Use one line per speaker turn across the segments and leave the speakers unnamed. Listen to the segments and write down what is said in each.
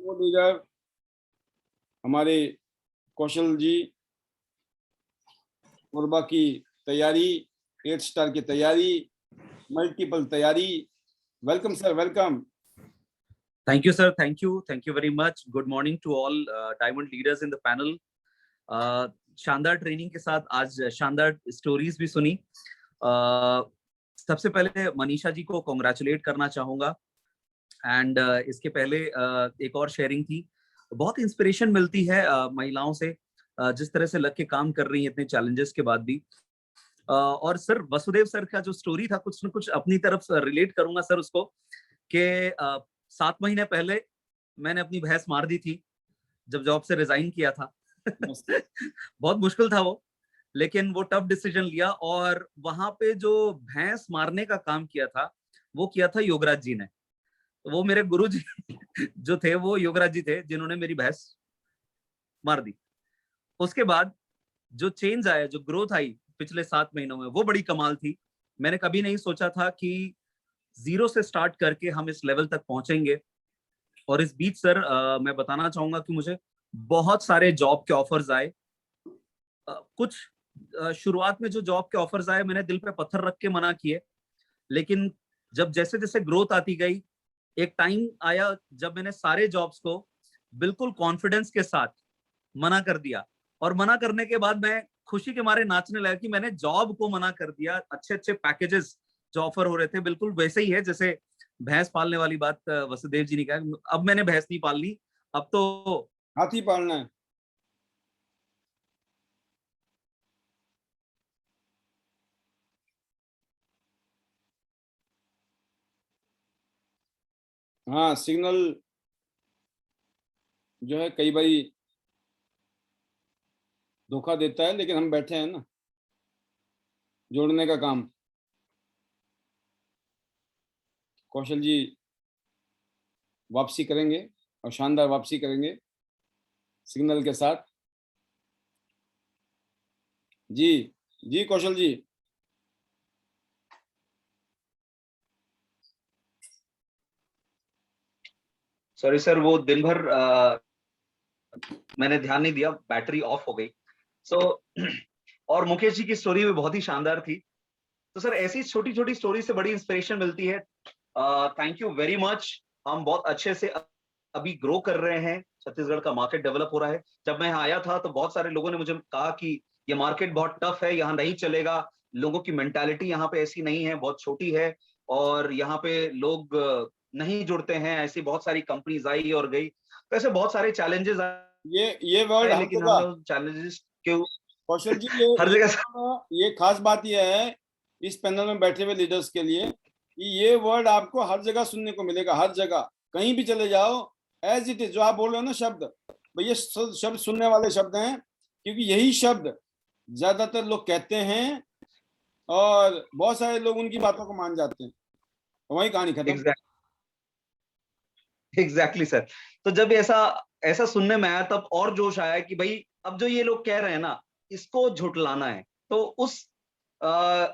वो लीडर हमारे कौशल जी, मुरबा की तैयारी, 8 स्टार की तैयारी, मल्टीपल तैयारी। Welcome sir, welcome.
Thank you, sir. Thank you. Thank you very much. Good morning to all diamond leaders in the panel. शानदार ट्रेनिंग के साथ आज शानदार स्टोरीज भी सुनी। सबसे पहले मनीषा जी को कॉन्ग्रेचुलेट करना चाहूंगा। एंड इसके पहले एक और शेयरिंग थी। बहुत इंस्पिरेशन मिलती है महिलाओं से, जिस तरह से लग के काम कर रही हैं इतने चैलेंजेस के बाद भी। और सर वसुदेव सर का जो स्टोरी था, कुछ न कुछ अपनी तरफ रिलेट करूंगा सर उसको, कि 7 महीने पहले मैंने अपनी भैंस मार दी थी जब जॉब से रिजाइन किया था। बहुत मुश्किल था वो, लेकिन वो टफ डिसीजन लिया। और वहां पे जो भैंस मारने का काम किया था वो किया था योगराज जी ने। तो वो मेरे गुरु जी जो थे वो योगराज जी थे, जिन्होंने मेरी भैंस मार दी। उसके बाद जो चेंज आया, जो ग्रोथ आई पिछले 7 महीनों में, वो बड़ी कमाल थी। मैंने कभी नहीं सोचा था कि 0 से स्टार्ट करके हम इस लेवल तक पहुंचेंगे। और इस बीच सर मैं बताना चाहूंगा कि मुझे बहुत सारे जॉब के ऑफर्स आए। कुछ शुरुआत में जो जॉब के ऑफर्स आए, मैंने दिल पे पत्थर रख के मना किए। लेकिन जब जैसे जैसे ग्रोथ आती गई, एक टाइम आया जब मैंने सारे जॉब्स को बिल्कुल कॉन्फिडेंस के साथ मना कर दिया। और मना करने के बाद मैं खुशी के मारे नाचने लगा कि मैंने जॉब को मना कर दिया। अच्छे अच्छे पैकेजेस जो ऑफर हो रहे थे, बिल्कुल वैसे ही है जैसे भैंस पालने वाली बात वसुदेव जी ने कहा। अब मैंने भैंस नहीं पालनी, अब तो
हाथी पालना है। हाँ, सिग्नल जो है कई बारी धोखा देता है, लेकिन हम बैठे हैं ना जोड़ने का काम। कौशल जी वापसी करेंगे और शानदार वापसी करेंगे सिग्नल के साथ। जी जी कौशल जी।
सॉरी सर, वो दिन भर मैंने ध्यान नहीं दिया, बैटरी ऑफ हो गई। सो और मुकेश जी की स्टोरी भी बहुत ही शानदार थी। तो सर ऐसी छोटी छोटी स्टोरी से बड़ी इंस्पिरेशन मिलती है। Thank you very much. हम बहुत अच्छे से अभी ग्रो कर रहे हैं, छत्तीसगढ़ का मार्केट डेवलप हो रहा है। जब मैं यहाँ आया था तो बहुत सारे लोगों ने मुझे कहा कि ये मार्केट बहुत टफ है, यहाँ नहीं चलेगा, लोगों की मेंटालिटी यहाँ पे ऐसी नहीं है, बहुत छोटी है, और यहाँ पे लोग नहीं जुड़ते हैं। ऐसी बहुत सारी कंपनीज आई और गई, तो ऐसे बहुत सारे चैलेंजेस
ये वर्ड
आए,
हर
लेकिन हमने
जगह।
उन चैलेंजेस के
कौशल जी
हर जगह से
ये खास बात ये है इस पैनल में बैठे हुए लीडर्स के लिए कि ये वर्ड आपको हर जगह सुनने को मिलेगा। हर जगह कहीं भी चले जाओ, एज इट इज जो आप बोल रहे हो ना शब्द, भैया शब्द सुनने वाले शब्द हैं, क्योंकि यही शब्द ज्यादातर लोग कहते हैं और बहुत सारे लोग उनकी बातों को मान जाते हैं, वही कहानी खत्म।
Exactly sir. तो जब ऐसा ऐसा सुनने में आया, तब और जोश आया कि भाई अब जो ये लोग कह रहे हैं ना, इसको झुटलाना है। तो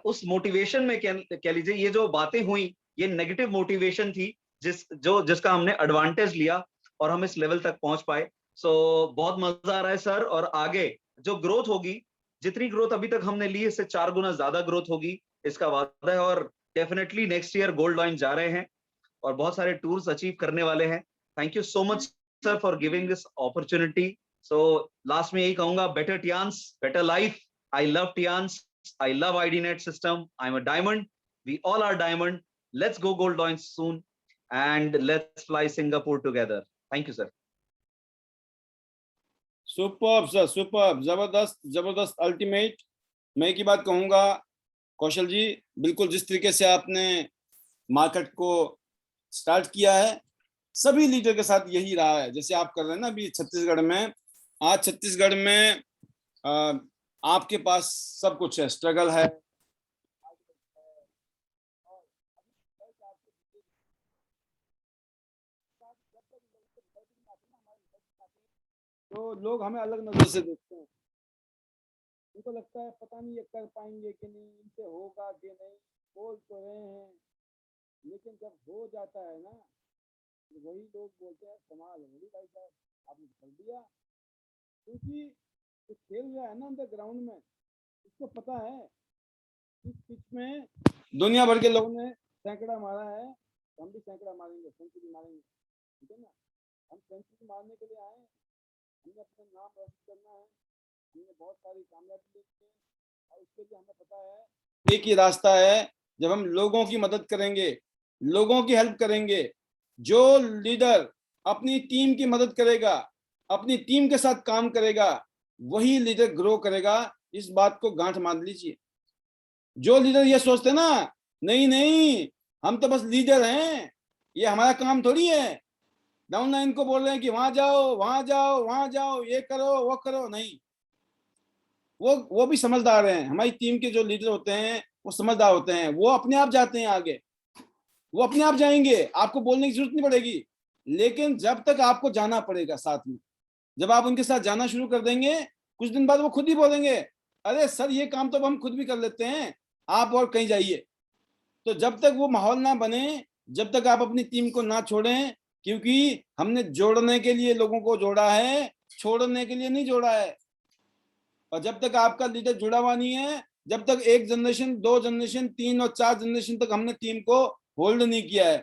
उस मोटिवेशन में कह लीजिए, ये जो बातें हुई ये नेगेटिव मोटिवेशन थी, जिसका हमने एडवांटेज लिया और हम इस लेवल तक पहुंच पाए। सो बहुत मजा आ रहा है सर। और आगे जो ग्रोथ होगी, जितनी ग्रोथ अभी तक हमने ली, इससे 4 गुना ज्यादा ग्रोथ होगी, इसका वादा है। और डेफिनेटली नेक्स्ट ईयर गोल्ड लॉइन जा रहे हैं और बहुत सारे टूर्स अचीव करने वाले हैं। Thank you so much sir for giving this opportunity. So last में यही कहूंगा, better Tiens, better life. I love Tiens, I love IDNet system, I am a diamond, we all are diamond. Let's go gold lion soon and let's fly Singapore together. Thank you sir.
Super sir, super, जबरदस्त जबरदस्त, ultimate. मैं एक ही बात कहूंगा कौशल जी, बिल्कुल जिस तरीके से आपने मार्केट को स्टार्ट किया है, सभी लीडर के साथ यही रहा है जैसे आप कर रहे हैं ना अभी छत्तीसगढ़ में। आज छत्तीसगढ़ में आ, आपके पास सब कुछ है, स्ट्रगल है। तो लोग हमें अलग नजर से देखते हैं, उनको लगता है पता नहीं ये कर पाएंगे कि नहीं, इनसे होगा कि नहीं, बोल तो रहे हैं, लेकिन जब हो जाता है ना वही लोग बोलते हैं कमाल है मेरी भाई साहब, आपने कर दिया। क्योंकि जो खेल रहा है ना अंदर ग्राउंड में, उसको पता है इस पिच में दुनिया भर के लोगों ने सैकड़ा मारा है, तो हम भी सैकड़ा मारेंगे, सेंचुरी मारेंगे, ठीक है ना। हम सेंचुरी मारने के लिए आए, हमने अपना नाम रोशन करना है, हमने बहुत सारी कामयाबी देखी है, और उसके लिए हमें पता है एक ही रास्ता है, जब हम लोगों की मदद करेंगे, लोगों की हेल्प करेंगे। जो लीडर अपनी टीम की मदद करेगा, अपनी टीम के साथ काम करेगा, वही लीडर ग्रो करेगा। इस बात को गांठ मान लीजिए। जो लीडर ये सोचते ना, नहीं नहीं हम तो बस लीडर हैं, ये हमारा काम थोड़ी है, डाउनलाइन को बोल रहे हैं कि वहां जाओ वहां जाओ वहां जाओ, ये करो वो करो, नहीं। वो भी समझदार हैं, हमारी टीम के जो लीडर होते हैं वो समझदार होते हैं, वो अपने आप जाते हैं आगे, वो अपने आप जाएंगे, आपको बोलने की जरूरत नहीं पड़ेगी। लेकिन जब तक आपको जाना पड़ेगा साथ में, जब आप उनके साथ जाना शुरू कर देंगे, कुछ दिन बाद वो खुद ही बोलेंगे, अरे सर ये काम तो हम खुद भी कर लेते हैं, आप और कहीं जाइए। तो जब तक वो माहौल ना बने, जब तक आप अपनी टीम को ना छोड़ें, क्योंकि हमने जोड़ने के लिए लोगों को जोड़ा है, छोड़ने के लिए नहीं जोड़ा है। और जब तक आपका लीडर जुड़ा हुआ नहीं है, जब तक एक जनरेशन, दो जनरेशन, 3 और 4 जनरेशन तक हमने टीम को होल्ड नहीं किया है,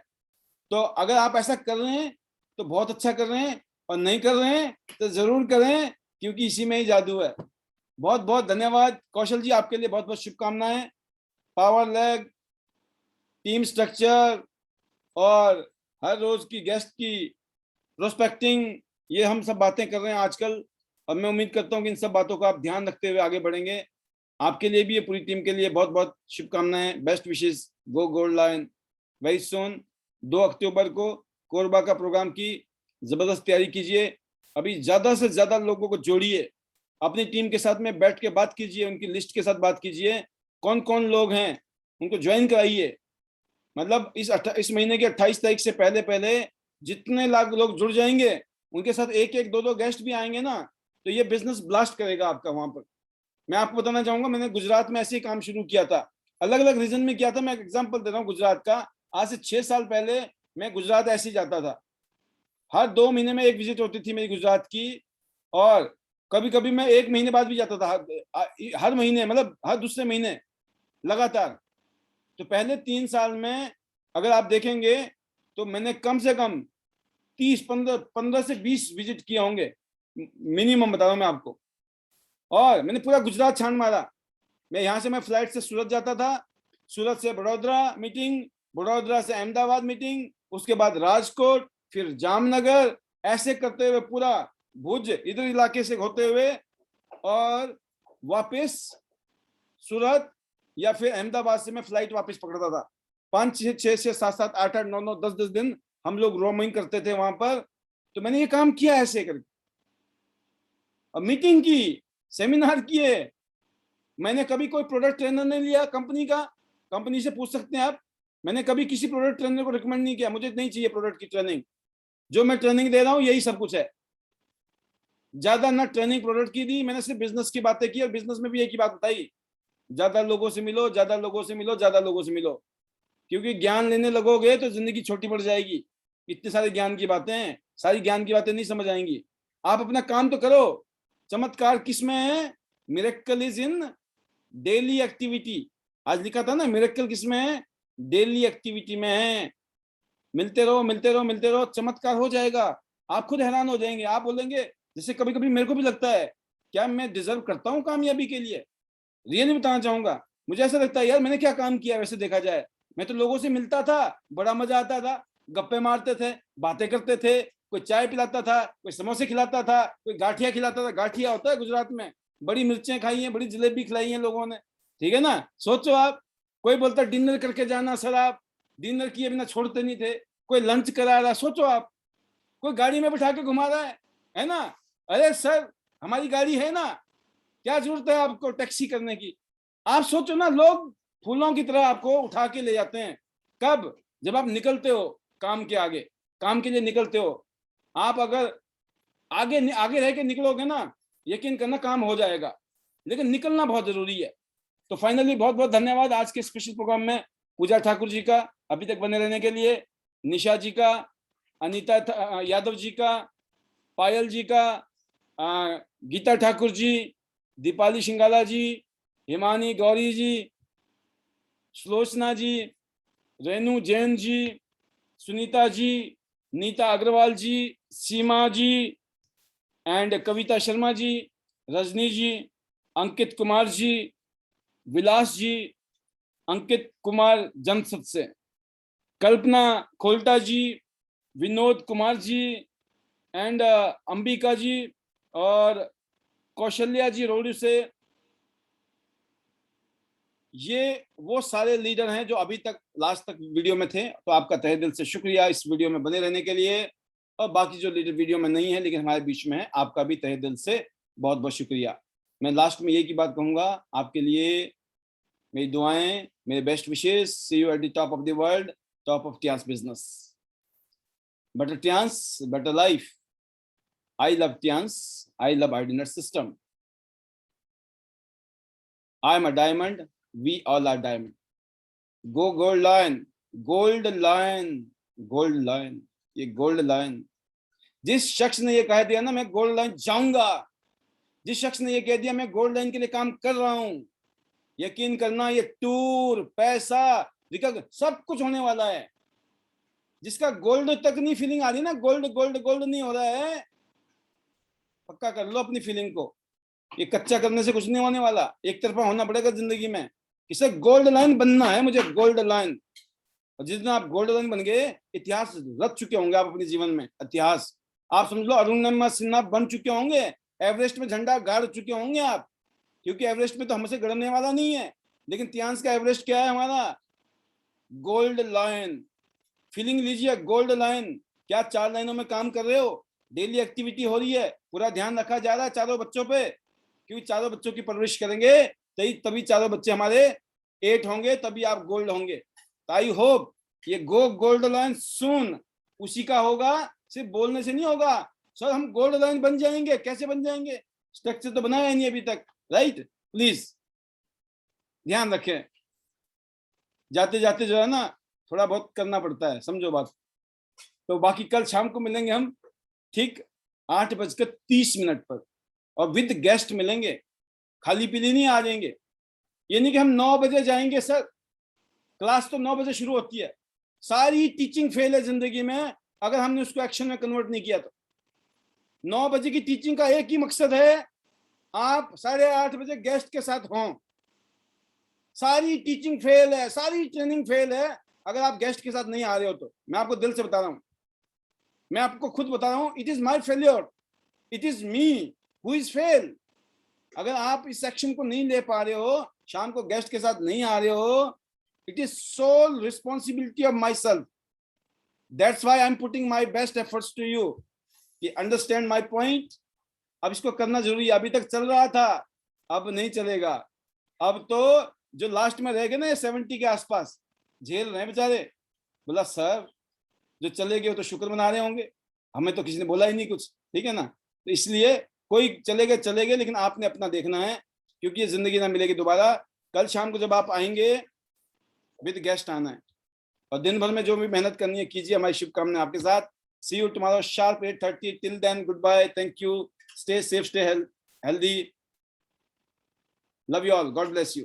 तो अगर आप ऐसा कर रहे हैं तो बहुत अच्छा कर रहे हैं, और नहीं कर रहे हैं तो जरूर करें, क्योंकि इसी में ही जादू है। बहुत बहुत धन्यवाद कौशल जी, आपके लिए बहुत बहुत शुभकामनाएं। पावर लैग, टीम स्ट्रक्चर और हर रोज की गेस्ट की प्रोस्पेक्टिंग, ये हम सब बातें कर रहे हैं आजकल, और मैं उम्मीद करता हूँ कि इन सब बातों का आप ध्यान रखते हुए आगे बढ़ेंगे। आपके लिए भी, ये पूरी टीम के लिए बहुत बहुत शुभकामनाएं, बेस्ट विशेष, गो गोल्ड लायन। वेरी सून 2 अक्टूबर को कोरबा का प्रोग्राम की जबरदस्त तैयारी कीजिए। अभी ज्यादा से ज्यादा लोगों को जोड़िए, अपनी टीम के साथ में बैठ के बात कीजिए, उनकी लिस्ट के साथ बात कीजिए, कौन कौन लोग हैं उनको ज्वाइन कराइए। मतलब इस महीने की 28 तारीख से पहले पहले जितने लाख लोग जुड़ जाएंगे, उनके साथ एक एक दो दो गेस्ट भी आएंगे ना, तो ये बिजनेस ब्लास्ट करेगा आपका वहां पर। मैं आपको बताना चाहूंगा, मैंने गुजरात में ऐसे ही काम शुरू किया था, अलग अलग रीजन में किया था। मैं एक एग्जांपल दे रहा हूँ गुजरात का। आज से 6 साल पहले मैं गुजरात ऐसे ही जाता था, हर 2 महीने में एक विजिट होती थी मेरी गुजरात की, और कभी कभी मैं 1 महीने बाद भी जाता था, हर महीने, मतलब हर दूसरे महीने लगातार। तो पहले 3 साल में अगर आप देखेंगे तो मैंने कम से कम 15 से 20 विजिट किए होंगे मिनिमम, बता रहा हूं मैं आपको। और मैंने पूरा गुजरात छान मारा। मैं यहाँ से, मैं फ्लाइट से सूरत जाता था, सूरत से बड़ौदा मीटिंग, बड़ौदा से अहमदाबाद मीटिंग, उसके बाद राजकोट, फिर जामनगर, ऐसे करते हुए पूरा भुज इधर इलाके से होते हुए, और वापस सूरत या फिर अहमदाबाद से मैं फ्लाइट वापस पकड़ता था। 5 6 6 6 7 7 8 8 9 9 10 10 दिन हम लोग रोमिंग करते थे वहां पर। तो मैंने ये काम किया ऐसे करके, और मीटिंग की, सेमिनार किए। मैंने कभी कोई प्रोडक्ट ट्रेनर नहीं लिया कंपनी का, कंपनी से पूछ सकते हैं आप, मैंने कभी किसी प्रोडक्ट ट्रेनर को रिकमेंड नहीं किया, मुझे नहीं चाहिए प्रोडक्ट की ट्रेनिंग, जो मैं ट्रेनिंग दे रहा हूँ यही सब कुछ है। ज्यादा ना ट्रेनिंग प्रोडक्ट की दी, मैंने सिर्फ बिजनेस की बातें की, और बिजनेस में भी एक ही बात बताई, ज्यादा लोगों से मिलो, ज्यादा लोगों से मिलो, ज्यादा लोगों से मिलो, क्योंकि ज्ञान लेने लगोगे तो जिंदगी छोटी पड़ जाएगी। इतने सारे ज्ञान की बातें हैं, सारी ज्ञान की बातें नहीं समझ आएंगी। आप अपना काम तो करो। चमत्कार किस में है? Miracle is in daily activity. आज लिखा था ना, मिरेकल किस में है? डेली एक्टिविटी में है। मिलते रहो मिलते रहो मिलते रहो, चमत्कार हो जाएगा। आप खुद हैरान हो जाएंगे, आप बोलेंगे, जैसे कभी कभी मेरे को भी लगता है, क्या मैं डिजर्व करता हूँ कामयाबी के लिए? रियली बताना चाहूंगा, मुझे ऐसा लगता है यार मैंने क्या काम किया वैसे देखा जाए। मैं तो लोगों से मिलता था, बड़ा मजा आता था, गप्पे मारते थे, बातें करते थे, कोई चाय पिलाता था, कोई समोसे खिलाता था, कोई गाठिया खिलाता था। गाठिया होता है गुजरात में, बड़ी मिर्चें खाई हैं, बड़ी जलेबी खिलाई है लोगों ने, ठीक है ना। सोचो आप, कोई बोलता डिनर करके जाना सर, आप डिनर किए बिना छोड़ते नहीं थे, कोई लंच करा रहा, सोचो आप, कोई गाड़ी में बिठा के घुमा रहा है ना। अरे सर हमारी गाड़ी है ना, क्या जरूरत है आपको टैक्सी करने की? आप सोचो ना, लोग फूलों की तरह आपको उठा के ले जाते हैं। कब? जब आप निकलते हो काम के आगे, काम के लिए निकलते हो। आप अगर आगे आगे रह के निकलोगे ना, यकीन करना काम हो जाएगा, लेकिन निकलना बहुत जरूरी है। तो फाइनली बहुत बहुत धन्यवाद आज के स्पेशल प्रोग्राम में पूजा ठाकुर जी का, अभी तक बने रहने के लिए, निशा जी का, अनीता यादव जी का, पायल जी का, गीता ठाकुर जी, दीपाली सिंगाला जी, हिमानी गौरी जी, सुलोचना जी, रेनू जैन जी, सुनीता जी, नीता अग्रवाल जी, सीमा जी एंड कविता शर्मा जी, रजनी जी, अंकित कुमार जी, विलास जी, अंकित कुमार जनसत से, कल्पना खोल्टा जी, विनोद कुमार जी एंड अंबिका जी और कौशल्या जी रोड से। ये वो सारे लीडर हैं जो अभी तक लास्ट तक वीडियो में थे, तो आपका तहे दिल से शुक्रिया इस वीडियो में बने रहने के लिए। और बाकी जो लीडर वीडियो में नहीं है लेकिन हमारे बीच में है, आपका भी तहे दिल से बहुत बहुत शुक्रिया। मैं लास्ट में ये की बात कहूंगा, आपके लिए मेरी दुआएं, मेरे best wishes, see you at the top of the world, top of Tiens business, better Tians, better life. I love Tians, I love Ideanet system. I am a diamond, we all are diamond. Go gold lion, gold lion, gold lion. ये gold line, जिस शख्स ने ये कह दिया ना मैं gold line जाऊंगा, जिस शख्स ने ये कह दिया मैं गोल्ड लाइन के लिए काम कर रहा हूं, यकीन करना ये टूर, पैसा, रिकॉग्निशन सब कुछ होने वाला है। जिसका गोल्ड तक नहीं फीलिंग आ रही ना, गोल्ड गोल्ड गोल्ड नहीं हो रहा है, पक्का कर लो अपनी फीलिंग को। ये कच्चा करने से कुछ नहीं होने वाला, एक तरफा होना पड़ेगा जिंदगी में। इसे गोल्ड लाइन बनना है मुझे, गोल्ड लाइन। और जिस दिन आप गोल्ड लाइन बन गए, इतिहास रच चुके होंगे आप अपने जीवन में। इतिहास आप समझ लो, अरुणिमा सिन्हा बन चुके होंगे, एवरेस्ट में झंडा गाड़ चुके होंगे आप, क्योंकि एवरेस्ट में तो हमसे गड़ने वाला नहीं है, लेकिन तियांस का एवरेस्ट क्या है हमारा, गोल्ड लाइन। फीलिंग लीजिए, गोल्ड लाइन। क्या 4 लाइनों में काम कर रहे हो, डेली एक्टिविटी हो रही है, पूरा ध्यान रखा जा रहा है चारों बच्चों पे, क्योंकि चारों बच्चों की परवरिश करेंगे तभी चारों बच्चे हमारे 8 होंगे, तभी आप गोल्ड होंगे। आई होप ये गो गोल्ड लाइन सून उसी का होगा, सिर्फ बोलने से नहीं होगा। सर हम गोल्ड लाइन बन जाएंगे, कैसे बन जाएंगे, स्ट्रक्चर तो बनाया नहीं अभी तक, राइट। प्लीज ध्यान रखें, जाते जाते जो है ना थोड़ा बहुत करना पड़ता है, समझो बात। तो बाकी कल शाम को मिलेंगे हम ठीक 8:30 पर, और विद गेस्ट मिलेंगे, खाली पीली नहीं आ जाएंगे। ये नहीं कि हम 9 बजे जाएंगे सर, क्लास तो 9 बजे शुरू होती है। सारी टीचिंग फेल है जिंदगी में अगर हमने उसको एक्शन में कन्वर्ट नहीं किया तो। 9 बजे की टीचिंग का एक ही मकसद है, आप 8:30 बजे गेस्ट के साथ हों। सारी टीचिंग फेल है, सारी ट्रेनिंग फेल है अगर आप गेस्ट के साथ नहीं आ रहे हो तो। मैं आपको दिल से बता रहा हूं, मैं आपको खुद बता रहा हूं, it is my failure, it is me who is fail. अगर आप इस सेक्शन को नहीं ले पा रहे हो, शाम को गेस्ट के साथ नहीं आ रहे हो, it is sole responsibility of myself. That's why I am putting my best efforts to you, कि अंडरस्टैंड माई पॉइंट। अब इसको करना जरूरी है, अभी तक चल रहा था, अब नहीं चलेगा। अब तो जो लास्ट में रह गए ना 70 के आसपास, झेल रहे हैं बेचारे। बोला सर जो चले गए तो शुक्र मना रहे होंगे, हमें तो किसी ने बोला ही नहीं कुछ, ठीक है ना। तो इसलिए कोई चले गए, लेकिन आपने अपना देखना है, क्योंकि ये जिंदगी ना मिलेगी दोबारा। कल शाम को जब आप आएंगे विद गेस्ट आना है, और दिन भर में जो भी मेहनत करनी है कीजिए, हमारी शुभकामनाएं आपके साथ। See you tomorrow sharp 8:30। Till then goodbye, thank you, stay safe, stay healthy, love you all, God bless you.